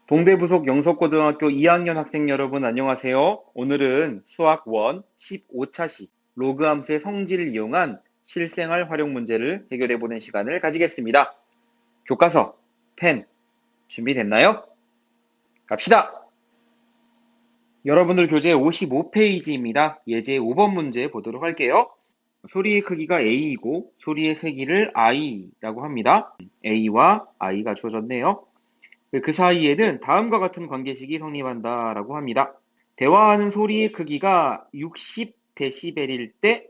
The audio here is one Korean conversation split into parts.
동대부속 영석고등학교 2학년 학생 여러분 안녕하세요. 오늘은 수학 1 15차시 로그함수의 성질을 이용한 실생활 활용 문제를 해결해 보는 시간을 가지겠습니다. 교과서, 펜 준비됐나요? 갑시다. 여러분들 교재 55페이지입니다. 예제 5번 문제 보도록 할게요. 소리의 크기가 A이고 소리의 세기를 I라고 합니다. A와 I가 주어졌네요. 그 사이에는 다음과 같은 관계식이 성립한다라고 합니다. 대화하는 소리의 크기가 60dB일 때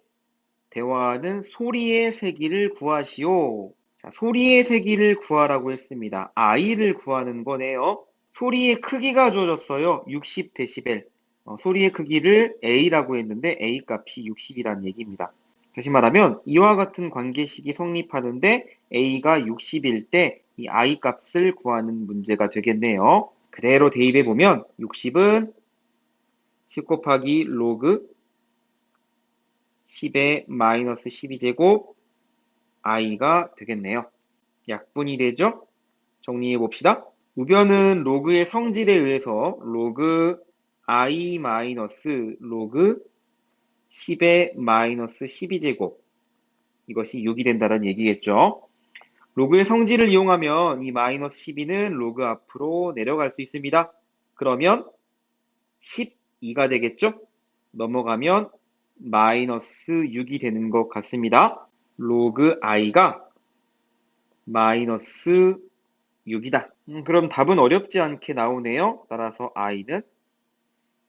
대화하는 소리의 세기를 구하시오. 자, 소리의 세기를 구하라고 했습니다. I를 구하는 거네요. 소리의 크기가 주어졌어요. 60dB. 소리의 크기를 A라고 했는데 A 값이 60이라는 얘기입니다. 다시 말하면 이와 같은 관계식이 성립하는데 A가 60일 때 이 I 값을 구하는 문제가 되겠네요. 그대로 대입해 보면 60은 10 곱하기 로그 10의 마이너스 12제곱 I가 되겠네요. 약분이 되죠? 정리해 봅시다. 우변은 로그의 성질에 의해서 로그 I 마이너스 로그 10의 마이너스 12제곱 이것이 6이 된다는 얘기겠죠. 로그의 성질을 이용하면 이 마이너스 12는 로그 앞으로 내려갈 수 있습니다. 그러면 12가 되겠죠? 넘어가면 마이너스 6이 되는 것 같습니다. 로그 i가 마이너스 6이다. 그럼 답은 어렵지 않게 나오네요. 따라서 i는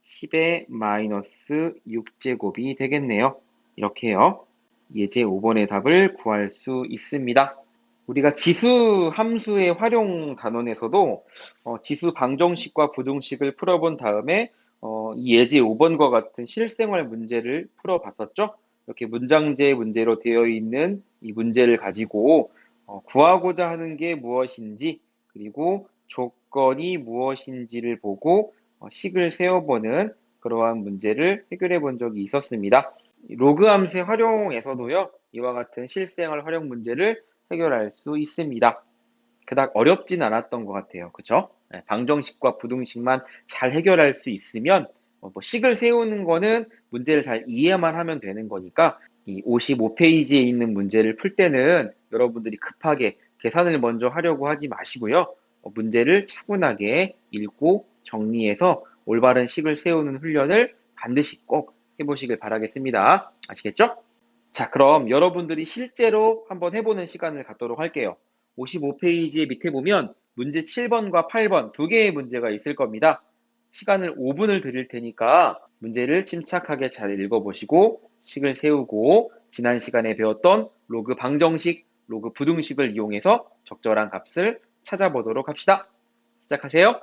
10의 마이너스 6제곱이 되겠네요. 이렇게요. 예제 5번의 답을 구할 수 있습니다. 우리가 지수 함수의 활용 단원에서도 지수 방정식과 부등식을 풀어본 다음에 이 예제 5번과 같은 실생활 문제를 풀어봤었죠. 이렇게 문장제 문제로 되어 있는 이 문제를 가지고 구하고자 하는 게 무엇인지 그리고 조건이 무엇인지를 보고 식을 세워보는 그러한 문제를 해결해 본 적이 있었습니다. 로그 함수의 활용에서도요. 이와 같은 실생활 활용 문제를 해결할 수 있습니다. 그닥 어렵진 않았던 것 같아요. 그쵸? 방정식과 부등식만 잘 해결할 수 있으면 식을 세우는 거는 문제를 잘 이해만 하면 되는 거니까 이 55페이지에 있는 문제를 풀 때는 여러분들이 급하게 계산을 먼저 하려고 하지 마시고요. 문제를 차분하게 읽고 정리해서 올바른 식을 세우는 훈련을 반드시 꼭 해보시길 바라겠습니다. 아시겠죠? 자, 그럼 여러분들이 실제로 한번 해보는 시간을 갖도록 할게요. 55페이지의 밑에 보면 문제 7번과 8번 두 개의 문제가 있을 겁니다. 시간을 5분을 드릴 테니까 문제를 침착하게 잘 읽어보시고 식을 세우고 지난 시간에 배웠던 로그 방정식, 로그 부등식을 이용해서 적절한 값을 찾아보도록 합시다. 시작하세요.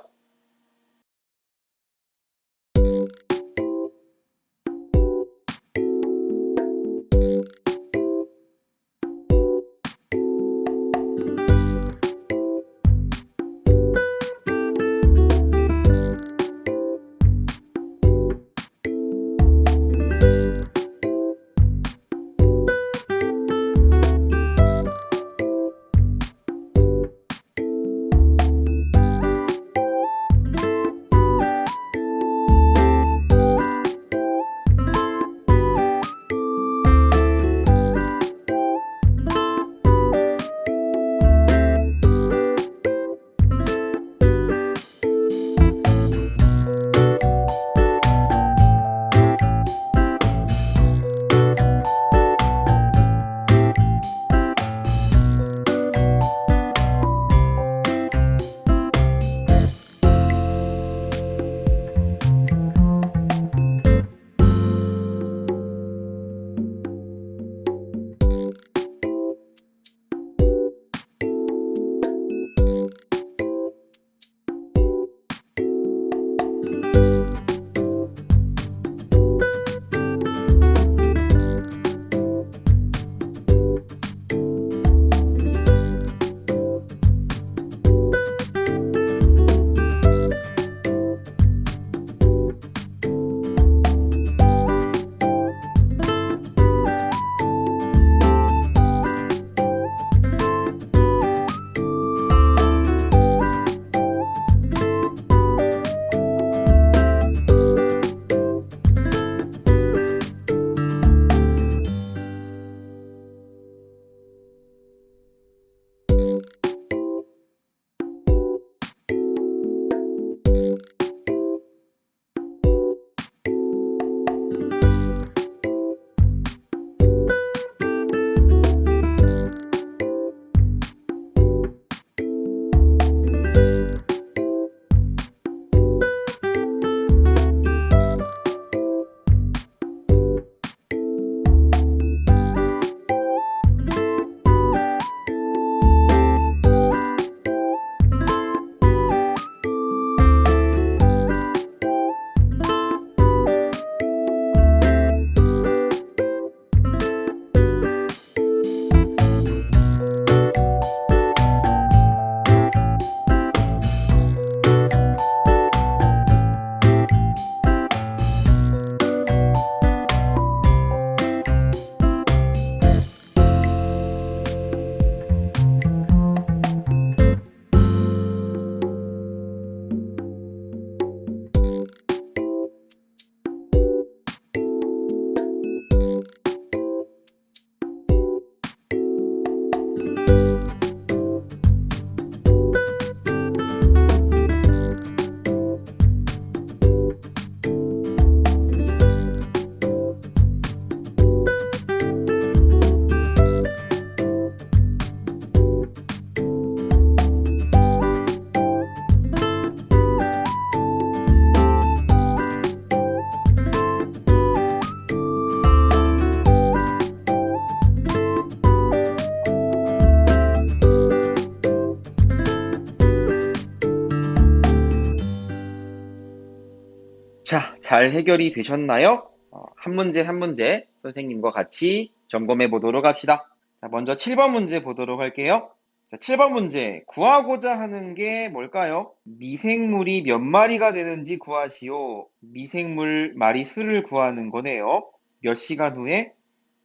자, 잘 해결이 되셨나요? 한 문제 한 문제 선생님과 같이 점검해 보도록 합시다. 자, 먼저 7번 문제 보도록 할게요. 자, 7번 문제. 구하고자 하는 게 뭘까요? 미생물이 몇 마리가 되는지 구하시오. 미생물 마리 수를 구하는 거네요. 몇 시간 후에?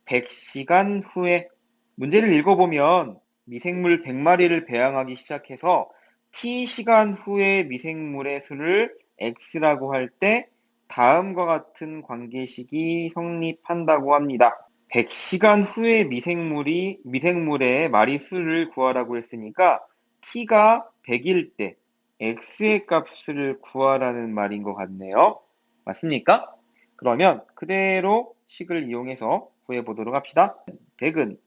100시간 후에. 문제를 읽어보면 미생물 100마리를 배양하기 시작해서 t시간 후에 미생물의 수를 x라고 할 때 다음과 같은 관계식이 성립한다고 합니다. 100시간 후에 미생물의 마리수를 구하라고 했으니까 t가 100일 때 x의 값을 구하라는 말인 것 같네요. 맞습니까? 그러면 그대로 식을 이용해서 구해보도록 합시다. 100은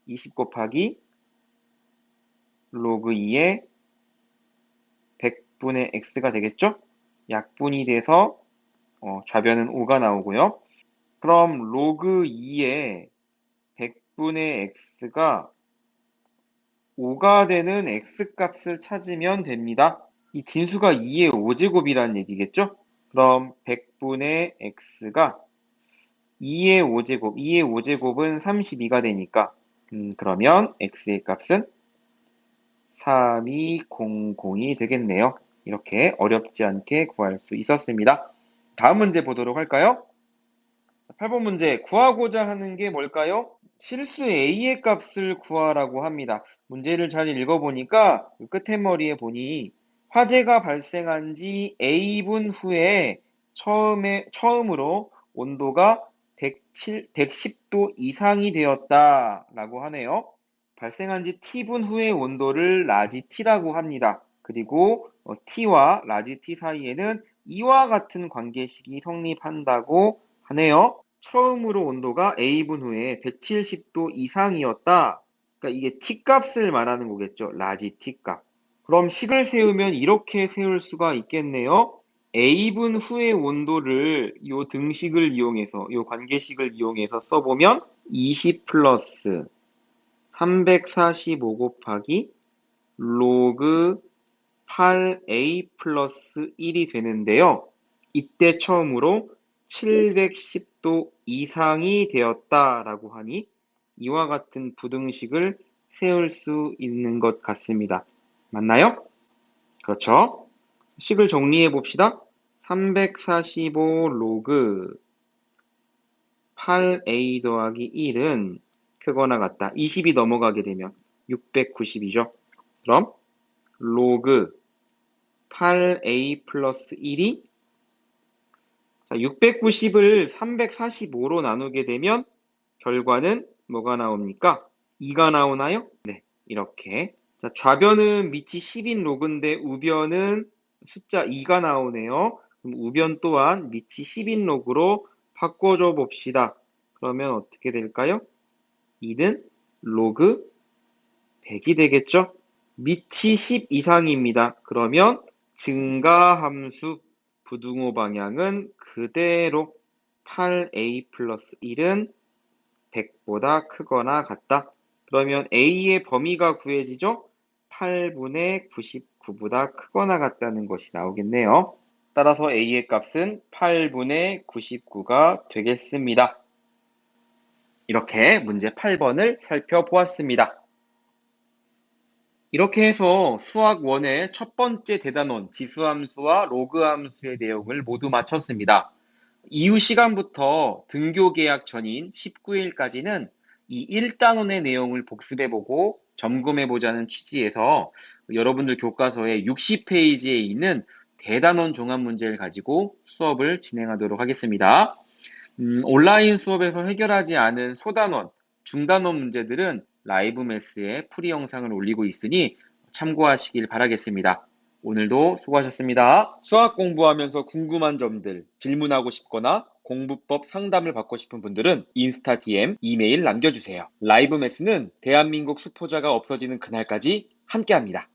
20 곱하기 로그 2의 100분의 x가 되겠죠? 약분이 돼서 좌변은 5가 나오고요. 그럼 로그 2의 100분의 x가 5가 되는 x값을 찾으면 됩니다. 이 진수가 2의 5제곱이라는 얘기겠죠? 그럼 100분의 x가 2의 5제곱, 2의 5제곱은 32가 되니까 그러면 x의 값은 3200이 되겠네요. 이렇게 어렵지 않게 구할 수 있었습니다. 다음 문제 보도록 할까요? 8번 문제, 구하고자 하는 게 뭘까요? 실수 a의 값을 구하라고 합니다. 문제를 잘 읽어보니까 끝에 머리에 보니 화재가 발생한 지 a분 후에 처음으로 온도가 110도 이상이 되었다라고 하네요. 발생한 지 t분 후의 온도를 라지 t라고 합니다. 그리고 t와 라지 t 사이에는 이와 같은 관계식이 성립한다고 하네요. 처음으로 온도가 A분 후에 170도 이상이었다. 그러니까 이게 T값을 말하는 거겠죠. 라지 T값. 그럼 식을 세우면 이렇게 세울 수가 있겠네요. A분 후의 온도를 이 등식을 이용해서, 이 관계식을 이용해서 써보면 20 플러스 345 곱하기 로그 8A 플러스 1이 되는데요. 이때 처음으로 710도 이상이 되었다라고 하니 이와 같은 부등식을 세울 수 있는 것 같습니다. 맞나요? 그렇죠. 식을 정리해 봅시다. 345 로그 8a 더하기 1은 크거나 같다. 20이 넘어가게 되면 690이죠. 그럼 로그 8a 플러스 1이 690을 345로 나누게 되면 결과는 뭐가 나옵니까? 2가 나오나요? 네, 이렇게. 자, 좌변은 밑이 10인 로그인데 우변은 숫자 2가 나오네요. 그럼 우변 또한 밑이 10인 로그로 바꿔줘 봅시다. 그러면 어떻게 될까요? 2는 로그 100이 되겠죠? 밑이 10 이상입니다. 그러면 증가함수 부등호 방향은 그대로 8a 플러스 1은 100보다 크거나 같다. 그러면 a의 범위가 구해지죠? 8분의 99보다 크거나 같다는 것이 나오겠네요. 따라서 a의 값은 8분의 99가 되겠습니다. 이렇게 문제 8번을 살펴보았습니다. 이렇게 해서 수학 1의 첫 번째 대단원 지수함수와 로그함수의 내용을 모두 마쳤습니다. 이후 시간부터 등교 개학 전인 19일까지는 이 1단원의 내용을 복습해보고 점검해보자는 취지에서 여러분들 교과서의 60페이지에 있는 대단원 종합 문제를 가지고 수업을 진행하도록 하겠습니다. 온라인 수업에서 해결하지 않은 소단원, 중단원 문제들은 라이브 매스에 풀이 영상을 올리고 있으니 참고하시길 바라겠습니다. 오늘도 수고하셨습니다. 수학 공부하면서 궁금한 점들, 질문하고 싶거나 공부법 상담을 받고 싶은 분들은 인스타 DM, 이메일 남겨주세요. 라이브 매스는 대한민국 수포자가 없어지는 그날까지 함께합니다.